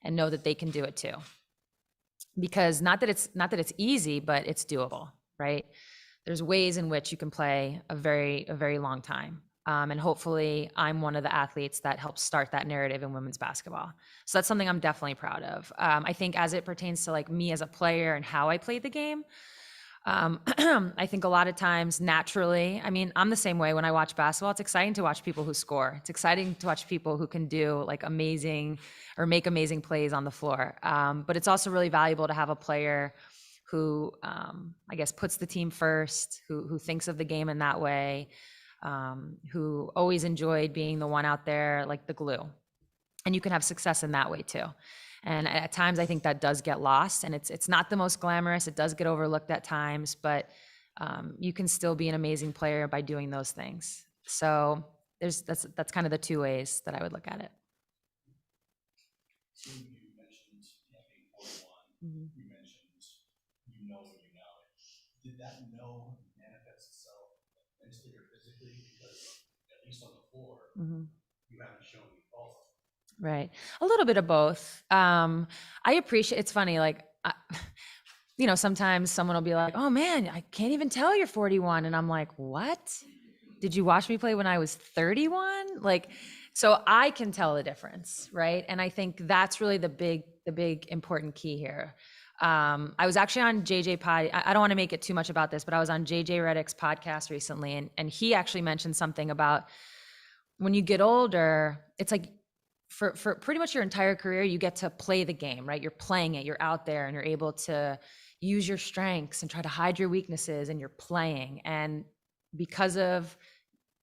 and know that they can do it too. Because not that it's easy, but it's doable, right? There's ways in which you can play a very long time. And hopefully I'm one of the athletes that helps start that narrative in women's basketball. So that's something I'm definitely proud of. I think as it pertains to like me as a player and how I played the game, I think a lot of times naturally, I mean, I'm the same way when I watch basketball. It's exciting to watch people who score. It's exciting to watch people who can do like amazing or make amazing plays on the floor. But it's also really valuable to have a player who, I guess, puts the team first, who thinks of the game in that way, who always enjoyed being the one out there, like the glue. And you can have success in that way too. And at times I think that does get lost, and it's not the most glamorous. It does get overlooked at times, but you can still be an amazing player by doing those things. So that's kind of the two ways that I would look at it. You mentioned being 41. Mhm. You mentioned you know when you know it. Did that know manifest itself mentally or physically? Because at least on the floor, you haven't shown me false. Right. A little bit of both. I appreciate, it's funny, like, you know, sometimes someone will be like, oh man, I can't even tell you're 41. And I'm like, what? Did you watch me play when I was 31? Like, so I can tell the difference, right? And I think that's really the big important key here. I was actually on JJ Pod. I don't want to make it too much about this, but I was on JJ Redick's podcast recently, and he actually mentioned something about when you get older, it's like for pretty much your entire career, you get to play the game, right? You're playing it, you're out there, and you're able to use your strengths and try to hide your weaknesses, and you're playing. And because of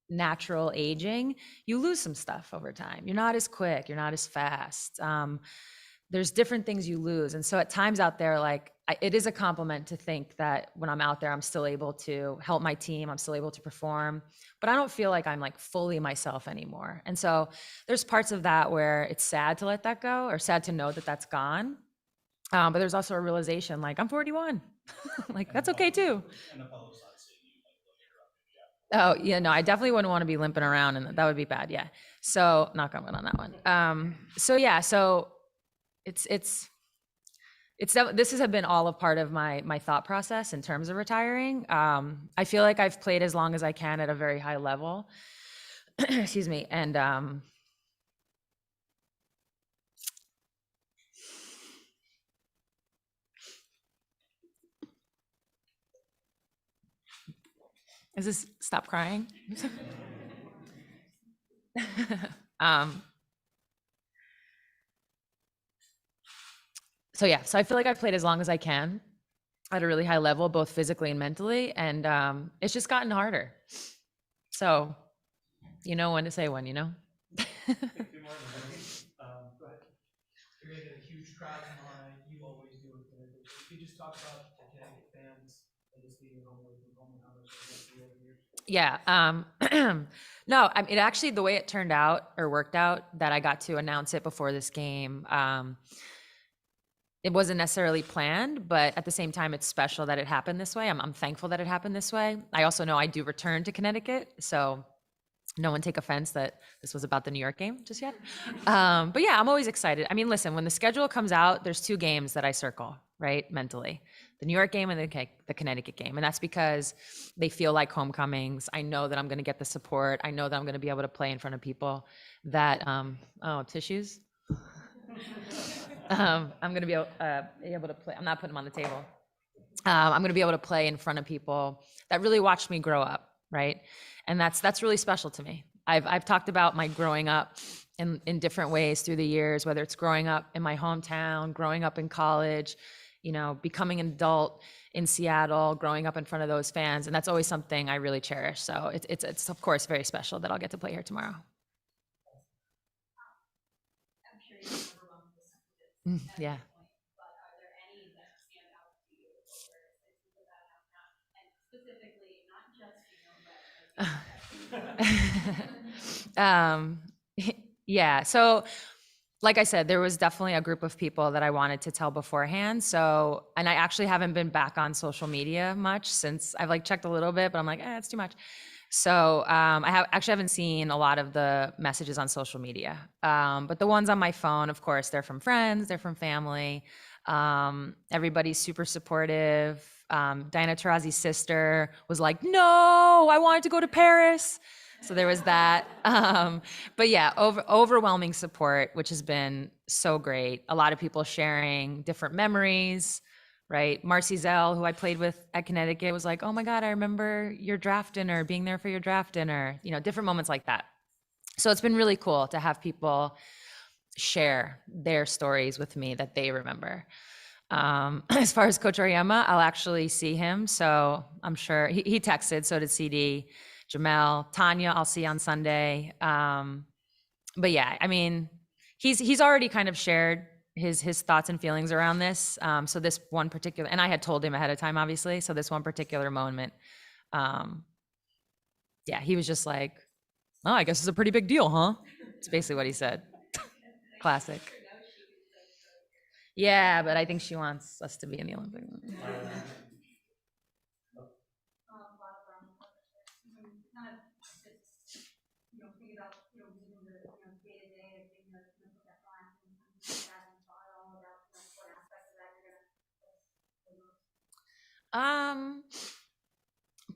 natural aging, you lose some stuff over time. You're not as quick, you're not as fast. There's different things you lose. And so at times out there, like it is a compliment to think that when I'm out there, I'm still able to help my team. I'm still able to perform, but I don't feel like I'm like fully myself anymore. And so there's parts of that where it's sad to let that go, or sad to know that that's gone. But there's also a realization like I'm 41, like that's okay too. And Apollo's not seeing you like later on. Oh, yeah, no, I definitely wouldn't want to be limping around, and that would be bad. Yeah. So knock on wood on that one. So yeah, so this has been all a part of my thought process in terms of retiring. I feel like I've played as long as I can at a very high level. Excuse me. And is this stop crying? So yeah, so I feel like I've played as long as I can at a really high level, both physically and mentally. And it's just gotten harder. So you know when to say when, you know? Go ahead. You're gonna get a huge crowd tomorrow night. You always do it. Can you just talk about the Connecticut fans and just being home away from home and how much they over here? Yeah. No, I mean, actually, the way it turned out or worked out that I got to announce it before this game, it wasn't necessarily planned, but at the same time, it's special that it happened this way. I'm thankful that it happened this way. I also know I do return to Connecticut, so no one take offense that this was about the New York game just yet. But yeah, I'm always excited. I mean, listen, when the schedule comes out, there's two games that I circle, right, mentally. The New York game and the Connecticut game. And that's because they feel like homecomings. I know that I'm going to get the support. I know that I'm going to be able to play in front of people that, tissues? I'm going to be able to play. I'm not putting them on the table. I'm going to be able to play in front of people that really watched me grow up, right? And that's really special to me. I've talked about my growing up in different ways through the years, whether it's growing up in my hometown, growing up in college, you know, becoming an adult in Seattle, growing up in front of those fans. And that's always something I really cherish. So it's of course very special that I'll get to play here tomorrow. I'm curious, Yeah. but are there any that stand out to you over the season that have not, and specifically not just Yeah. So like I said, there was definitely a group of people that I wanted to tell beforehand. So, and I actually haven't been back on social media much since I've like checked a little bit, but I'm like, it's too much. So I actually haven't seen a lot of the messages on social media, but the ones on my phone, of course, they're from friends, they're from family. Everybody's super supportive. Diana Taurasi's sister was like, "No, I wanted to go to Paris." So there was that. But yeah, overwhelming support, which has been so great. A lot of people sharing different memories, right? Marcy Zell, who I played with at Connecticut, was like, "Oh my God, I remember your draft dinner, being there for your draft dinner," different moments like that. So it's been really cool to have people share their stories with me that they remember. As far as Coach Auriemma, I'll actually see him. So I'm sure he texted, so did CD, Jamel, Tanya, I'll see on Sunday. But yeah, I mean, he's already kind of shared his thoughts and feelings around this. So this one particular, and I had told him ahead of time, obviously. So this one particular moment, yeah, he was just like, "Oh, I guess it's a pretty big deal, huh?" It's basically what he said. Classic. Yeah, but I think she wants us to be in the Olympics. Kind of just, think about, within the, day-to-day of being the, put that class and things like that, and thought all about, what aspect of that you're gonna.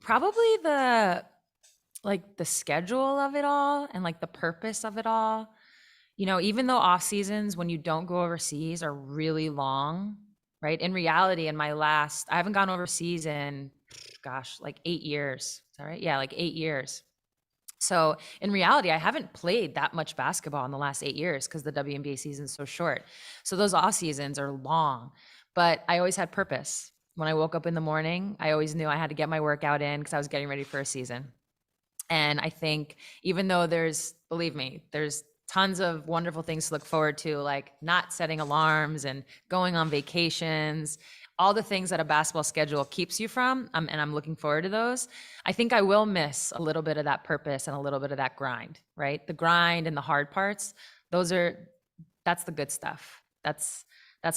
Probably the schedule of it all and like the purpose of it all. Even though off seasons when you don't go overseas are really long, right? In reality, I haven't gone overseas in, gosh, like 8 years. Is that right? Yeah, like 8 years. So in reality, I haven't played that much basketball in the last 8 years because the WNBA season is so short. So those off seasons are long, but I always had purpose. When I woke up in the morning, I always knew I had to get my workout in because I was getting ready for a season. And I think even though believe me, there's tons of wonderful things to look forward to, like not setting alarms and going on vacations, all the things that a basketball schedule keeps you from, and I'm looking forward to those. I think I will miss a little bit of that purpose and a little bit of that grind, right? The grind and the hard parts, that's the good stuff. That's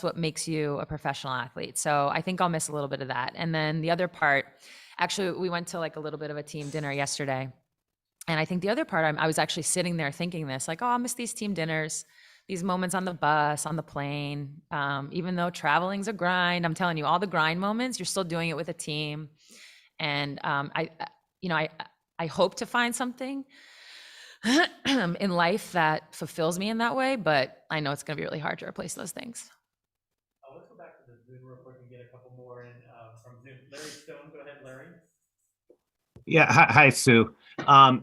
what makes you a professional athlete. So I think I'll miss a little bit of that. And then the other part, actually, we went to like a little bit of a team dinner yesterday. And I think the other part, I was actually sitting there thinking this, like, oh, I'll miss these team dinners, these moments on the bus, on the plane. Even though traveling's a grind, I'm telling you, all the grind moments, you're still doing it with a team. And I hope to find something in life that fulfills me in that way, but I know it's going to be really hard to replace those things. Let's go back to the Zoom real quick and get a couple more in from Zoom. Larry Stone, go ahead, Larry. Yeah, hi, Sue.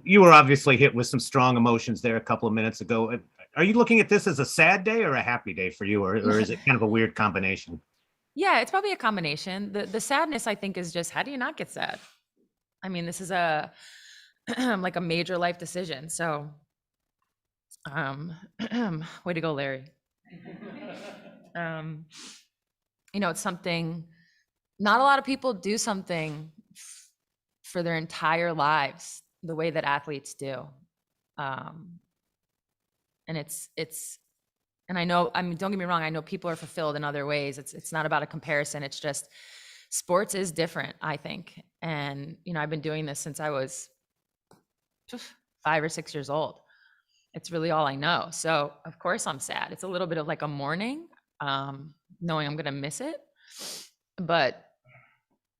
You were obviously hit with some strong emotions there a couple of minutes ago. Are you looking at this as a sad day or a happy day for you, or is it kind of a weird combination? Yeah, it's probably a combination. The sadness, I think, is just, how do you not get sad? I mean, this is a like a major life decision. So, way to go, Larry. It's something, not a lot of people do something for their entire lives the way that athletes do. And and I know, don't get me wrong, I know people are fulfilled in other ways. It's not about a comparison. It's just sports is different, I think. And, I've been doing this since I was 5 or 6 years old. It's really all I know. So of course I'm sad. It's a little bit of like a mourning, knowing I'm going to miss it. But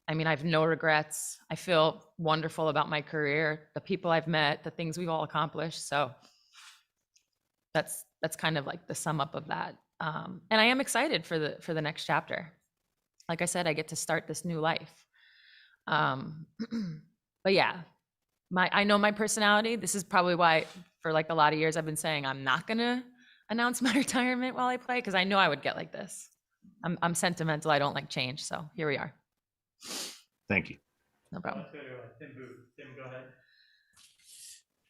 I mean, I have no regrets. I feel wonderful about my career, the people I've met, the things we've all accomplished. So that's kind of like the sum up of that. And I am excited for the next chapter. Like I said, I get to start this new life. But yeah, I know my personality. This is probably why for like a lot of years I've been saying I'm not gonna announce my retirement while I play, because I know I would get like this. I'm sentimental. I don't like change. So here we are. Thank you. No problem. Let's go to Tim Booth. Tim, go ahead.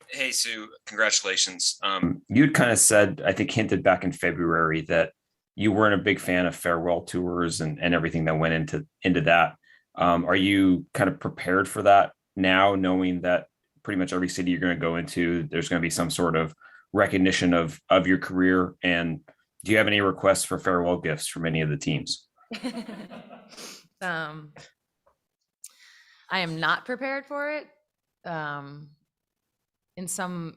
Hey, Sue, congratulations. You'd kind of said, I think hinted back in February that you weren't a big fan of farewell tours and everything that went into that. Are you kind of prepared for that now, knowing that pretty much every city you're going to go into, there's going to be some sort of recognition of your career? And do you have any requests for farewell gifts from any of the teams? I am not prepared for it. um, in some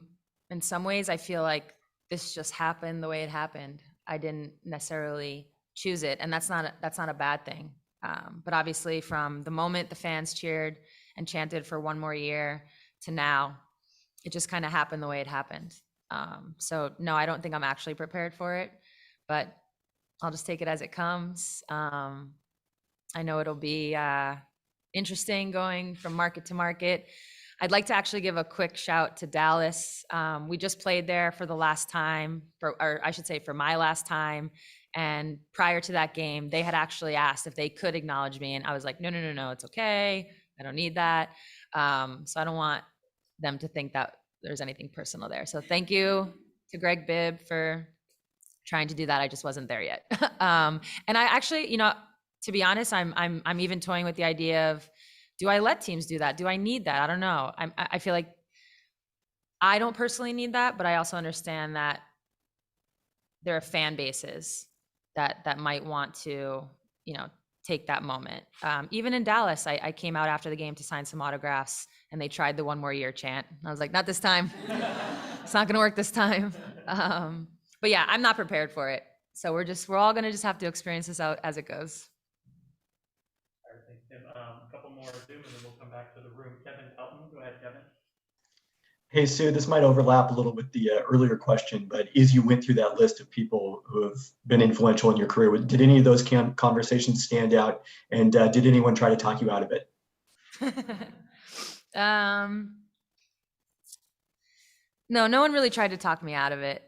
ways, I feel like this just happened the way it happened. I didn't necessarily choose it, and that's not a bad thing. But obviously, from the moment the fans cheered and chanted for one more year to now, it just kind of happened the way it happened. So no, I don't think I'm actually prepared for it, but I'll just take it as it comes. I know it'll be interesting going from market to market. I'd like to actually give a quick shout to Dallas. We just played there for the last time, or I should say for my last time. And prior to that game, they had actually asked if they could acknowledge me. And I was like, no, it's okay. I don't need that. So I don't want them to think that there's anything personal there. So thank you to Greg Bibb for trying to do that. I just wasn't there yet. And I actually, to be honest, I'm even toying with the idea of, do I let teams do that? Do I need that? I don't know. I feel like I don't personally need that, but I also understand that there are fan bases that might want to, take that moment. Even in Dallas, I came out after the game to sign some autographs, and they tried the one more year chant. I was like, not this time. It's not going to work this time. But yeah, I'm not prepared for it. So we're all going to just have to experience this out as it goes. All right, thanks, Tim. A couple more Zoom, and then we'll come back to the room. Kevin Pelton, go ahead, Kevin. Hey, Sue, this might overlap a little with the earlier question, but as you went through that list of people who have been influential in your career, did any of those conversations stand out? And did anyone try to talk you out of it? No one really tried to talk me out of it.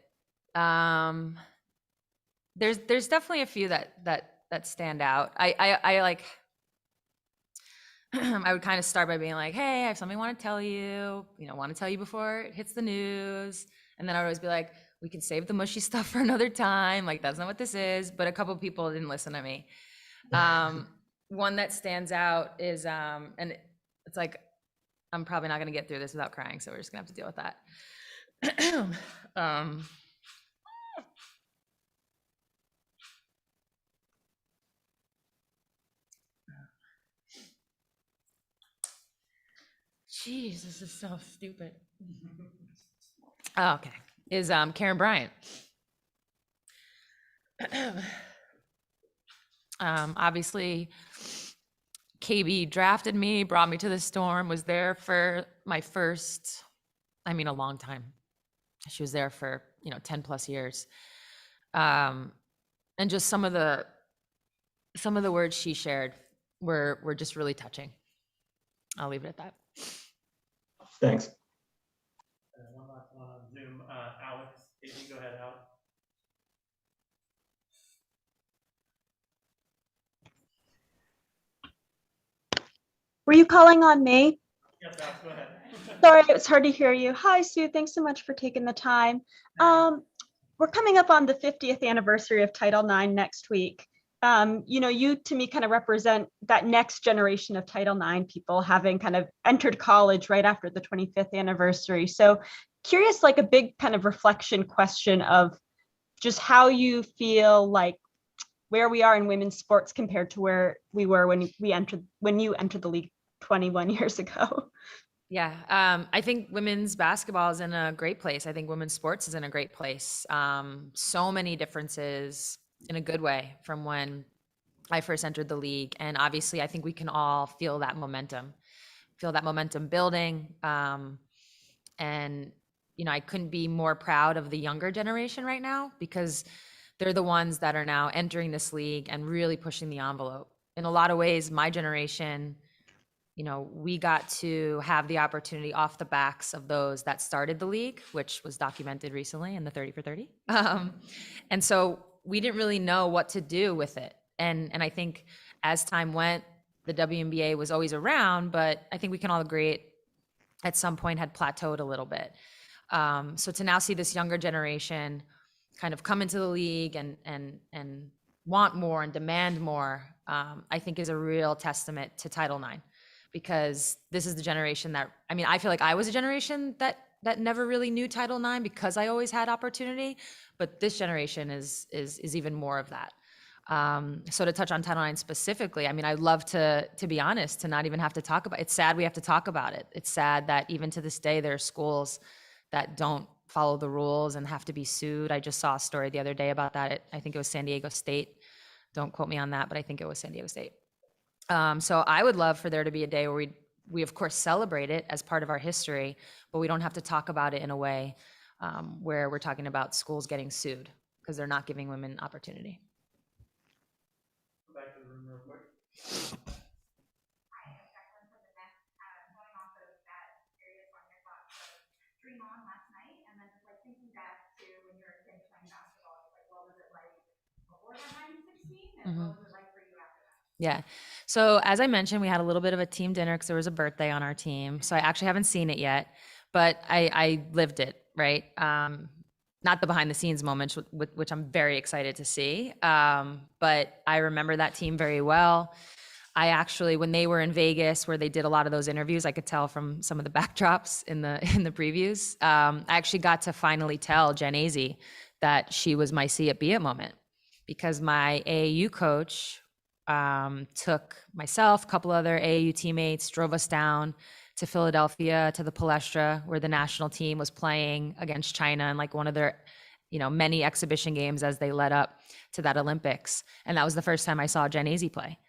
There's definitely a few that stand out. I like, I would kind of start by being like, hey, I have something I want to tell you, want to tell you before it hits the news. And then I would always be like, we can save the mushy stuff for another time. Like, that's not what this is. But a couple people didn't listen to me. One that stands out is, and it's like, I'm probably not going to get through this without crying. So we're just going to have to deal with that. Jeez, this is so stupid. Oh, okay. Is Karen Bryant. Obviously, KB drafted me, brought me to the Storm, was there for my first, a long time. She was there for, 10 plus years. And just some of the words she shared were just really touching. I'll leave it at that. Thanks. One last one on Zoom. Alex, Casey, go ahead, Alex. Were you calling on me? Yes, Alex, go ahead. Sorry, it's hard to hear you. Hi, Sue. Thanks so much for taking the time. We're coming up on the 50th anniversary of Title IX next week. You to me kind of represent that next generation of Title IX people, having kind of entered college right after the 25th anniversary. So curious, like a big kind of reflection question of just how you feel like where we are in women's sports compared to where we were when you entered the league 21 years ago. Yeah, I think women's basketball is in a great place. I think women's sports is in a great place. So many differences in a good way from when I first entered the league. And obviously, I think we can all feel that momentum building. And, I couldn't be more proud of the younger generation right now, because they're the ones that are now entering this league and really pushing the envelope. In a lot of ways, my generation, we got to have the opportunity off the backs of those that started the league, which was documented recently in the 30 for 30. And so we didn't really know what to do with it. And I think as time went, the WNBA was always around, but I think we can all agree it at some point had plateaued a little bit. So to now see this younger generation kind of come into the league and want more and demand more, I think is a real testament to Title IX. Because this is the generation that, I feel like I was a generation that never really knew Title IX because I always had opportunity, but this generation is even more of that. So to touch on Title IX specifically, I mean, I'd love to be honest, to not even have to talk about it. It's sad we have to talk about it. It's sad that even to this day, there are schools that don't follow the rules and have to be sued. I just saw a story the other day about that. I think it was San Diego State. Don't quote me on that, but I think it was San Diego State. So I would love for there to be a day where we of course celebrate it as part of our history, but we don't have to talk about it in a way where we're talking about schools getting sued because they're not giving women opportunity. Go back to the room real quick. I have a question for the next, going off of that serious on your thoughts of Dream On last night, and then just like thinking back to when you were a kid playing basketball, like what was it like before that 9-16, and what was it like for you after that? Yeah. So as I mentioned, we had a little bit of a team dinner because there was a birthday on our team. So I actually haven't seen it yet, but I lived it, right? Not the behind the scenes moments, which I'm very excited to see. But I remember that team very well. I actually, when they were in Vegas, where they did a lot of those interviews, I could tell from some of the backdrops in the previews. I actually got to finally tell Jen Azey that she was my see it, be it moment, because my AAU coach took myself, a couple other AAU teammates, drove us down to Philadelphia to the Palestra where the national team was playing against China in like one of their, many exhibition games as they led up to that Olympics. And that was the first time I saw Jen Azey play.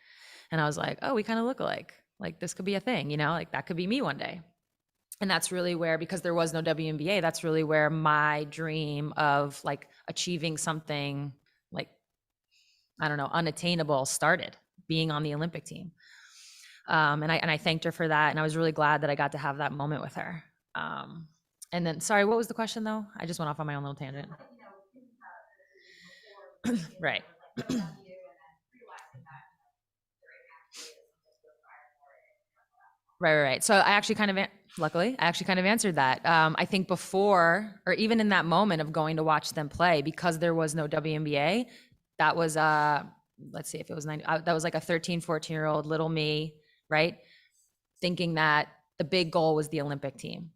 And I was like, oh, we kind of look alike. Like this could be a thing, like that could be me one day. And that's really where, because there was no WNBA, that's really where my dream of like achieving something like, I don't know, unattainable started, being on the Olympic team. And I thanked her for that. And I was really glad that I got to have that moment with her. And then, sorry, what was the question though? I just went off on my own little tangent. Right. Right. So I actually luckily, I actually kind of answered that. I think before, or even in that moment of going to watch them play, because there was no WNBA, that was, let's see if it was 90, that was like a 13, 14-year-old little me, right? Thinking that the big goal was the Olympic team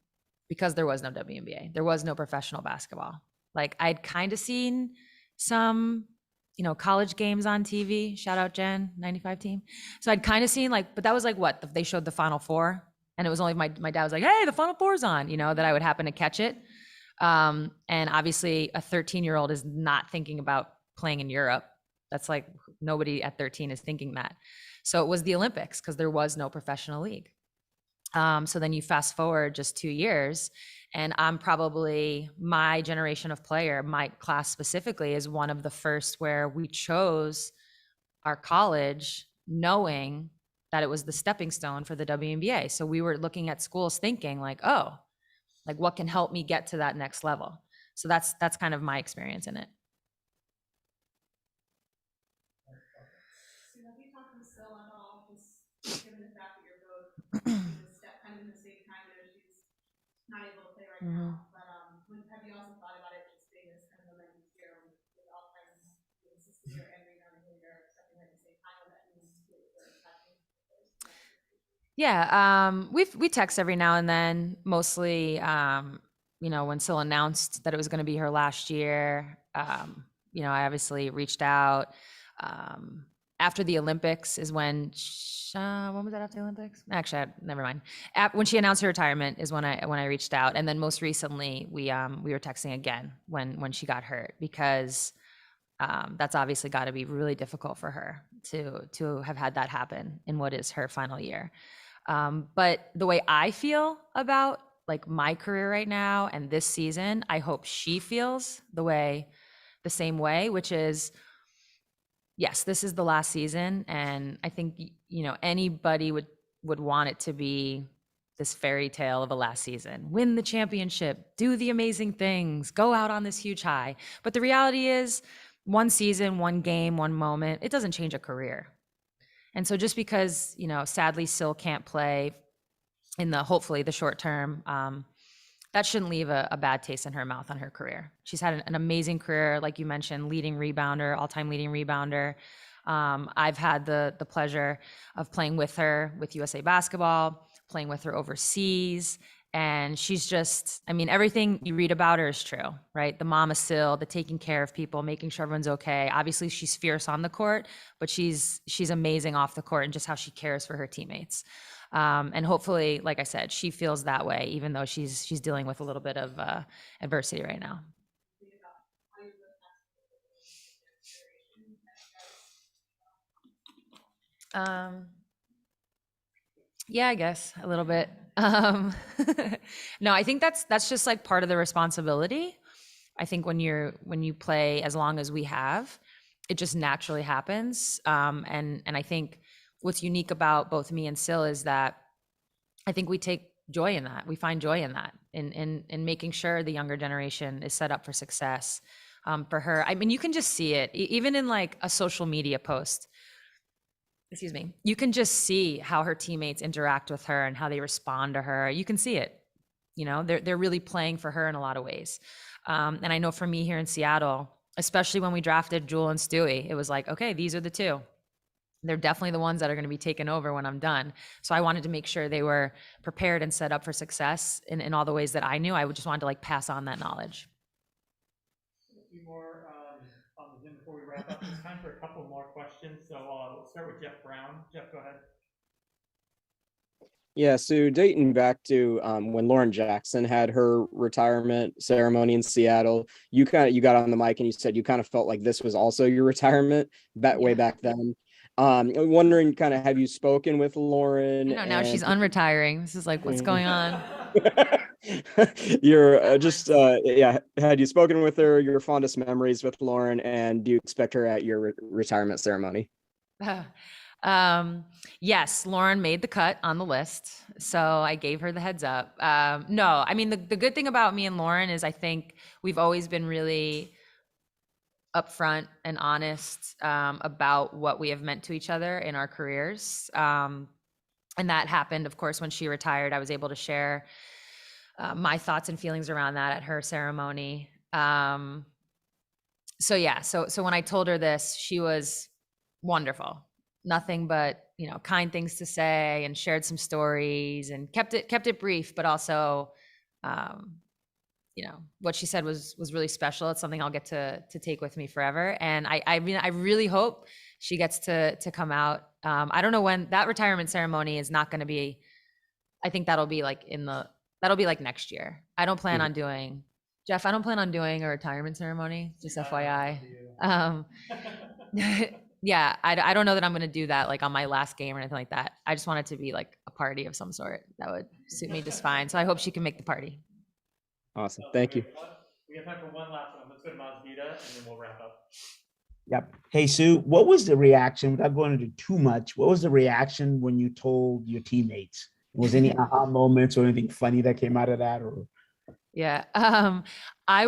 because there was no WNBA. There was no professional basketball. Like I'd kind of seen some, college games on TV. Shout out Jen, 95 team. So I'd kind of seen but that was like what? They showed the Final Four. And it was only my dad was like, hey, the Final Four's on, that I would happen to catch it. And obviously a 13-year-old is not thinking about playing in Europe. That's like nobody at 13 is thinking that. So it was the Olympics because there was no professional league. So then you fast forward just 2 years, and I'm probably, my generation of player, my class specifically, is one of the first where we chose our college knowing that it was the stepping stone for the WNBA. So we were looking at schools thinking like, oh, like what can help me get to that next level? So that's kind of my experience in it. So have you talked to Sil at all, just given the fact that you're both kind of in the same time there, she's not able to play right now, but have you also thought about it just being this kind of momentum here with all kinds of assistant here and rebounding here, something like the same time that you Yeah, we text every now and then, mostly, when Sil announced that it was going to be her last year, I obviously reached out. After the Olympics is when was that after the Olympics? Actually, never mind. When she announced her retirement is when I reached out, and then most recently we were texting again when she got hurt, because that's obviously got to be really difficult for her to have had that happen in what is her final year. But the way I feel about like my career right now and this season, I hope she feels the same way, which is, yes, this is the last season. And I think, anybody would want it to be this fairy tale of a last season, win the championship, do the amazing things, go out on this huge high. But the reality is one season, one game, one moment, it doesn't change a career. And so just because, sadly Sil can't play in hopefully the short term, that shouldn't leave a bad taste in her mouth on her career. She's had an amazing career, like you mentioned, leading rebounder, all-time leading rebounder. I've had the pleasure of playing with her with USA Basketball, playing with her overseas, And she's just, I mean, everything you read about her is true, right? The mama still, the taking care of people, making sure everyone's okay. Obviously, she's fierce on the court, but she's amazing off the court and just how she cares for her teammates. And hopefully, like I said, she feels that way, even though she's dealing with a little bit of adversity right now. Yeah, I guess a little bit. No, I think that's just like part of the responsibility. I think when you play as long as we have, it just naturally happens. And I think what's unique about both me and Sil is that I think we take joy in that. We find joy in that, in making sure the younger generation is set up for success. For her, I mean, you can just see it even in like a social media post. Excuse me. You can just see how her teammates interact with her and how they respond to her. You can see it. You know, they're really playing for her in a lot of ways. And I know for me here in Seattle, especially when we drafted Jewel and Stewie, it was like, okay, these are the two. They're definitely the ones that are going to be taken over when I'm done. So I wanted to make sure they were prepared and set up for success in all the ways that I knew. I just wanted to like pass on that knowledge. A few more on the Zoom before we wrap up. It's time for a couple more questions. So we'll start with Jeff Brown. Jeff, go ahead. Yeah, so dating back to when Lauren Jackson had her retirement ceremony in Seattle, you got on the mic and you said you kind of felt like this was also your retirement way back then. I'm wondering, kind of, have you spoken with Lauren? No, now she's unretiring. This is like, what's going on? You're had you spoken with her, your fondest memories with Lauren, and do you expect her at your retirement ceremony? Yes, Lauren made the cut on the list, so I gave her the heads up. No, I mean, the good thing about me and Lauren is I think we've always been really upfront and honest about what we have meant to each other in our careers. And that happened, of course, when she retired. I was able to share my thoughts and feelings around that at her ceremony. So when I told her this, she was wonderful. Nothing but, you know, kind things to say, and shared some stories and kept it brief, but also, you know, what she said was really special. It's something I'll get to take with me forever. And I mean, I really hope she gets to come out. I don't know when that retirement ceremony is not going to be. I think that'll be like next year. I don't plan on doing, Jeff, I don't plan on doing a retirement ceremony, just FYI. Yeah, I don't know that I'm going to do that like on my last game or anything like that. I just want it to be like a party of some sort. That would suit me just fine. So I hope she can make the party. Awesome. Thank you. We have time for one last one. Let's go to Masvita and then we'll wrap up. Yep. Hey, Sue, what was the reaction, without going into too much, what was the reaction when you told your teammates? Was any aha moments or anything funny that came out of that? Or yeah, I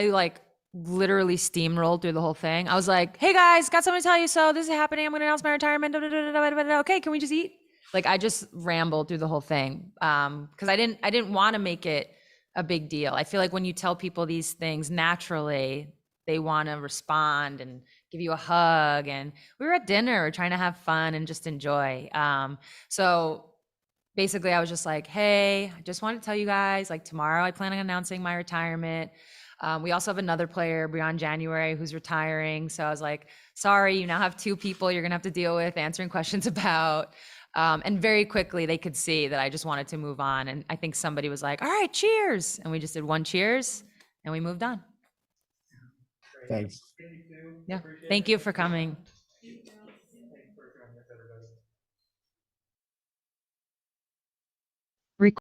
like literally steamrolled through the whole thing. I was like, hey guys, got something to tell you. So this is happening. I'm going to announce my retirement. Okay, can we just eat? Like, I just rambled through the whole thing. Cause I didn't want to make it a big deal. I feel like when you tell people these things, naturally they want to respond and give you a hug. And we were at dinner, trying to have fun and just enjoy. So basically I was just like, hey, I just want to tell you guys, like, tomorrow I plan on announcing my retirement. We also have another player, Breon January, who's retiring. So I was like, sorry, you now have two people you're going to have to deal with answering questions about. And very quickly they could see that I just wanted to move on. And I think somebody was like, all right, cheers. And we just did one cheers and we moved on. thanks. Yeah. Thank you for coming.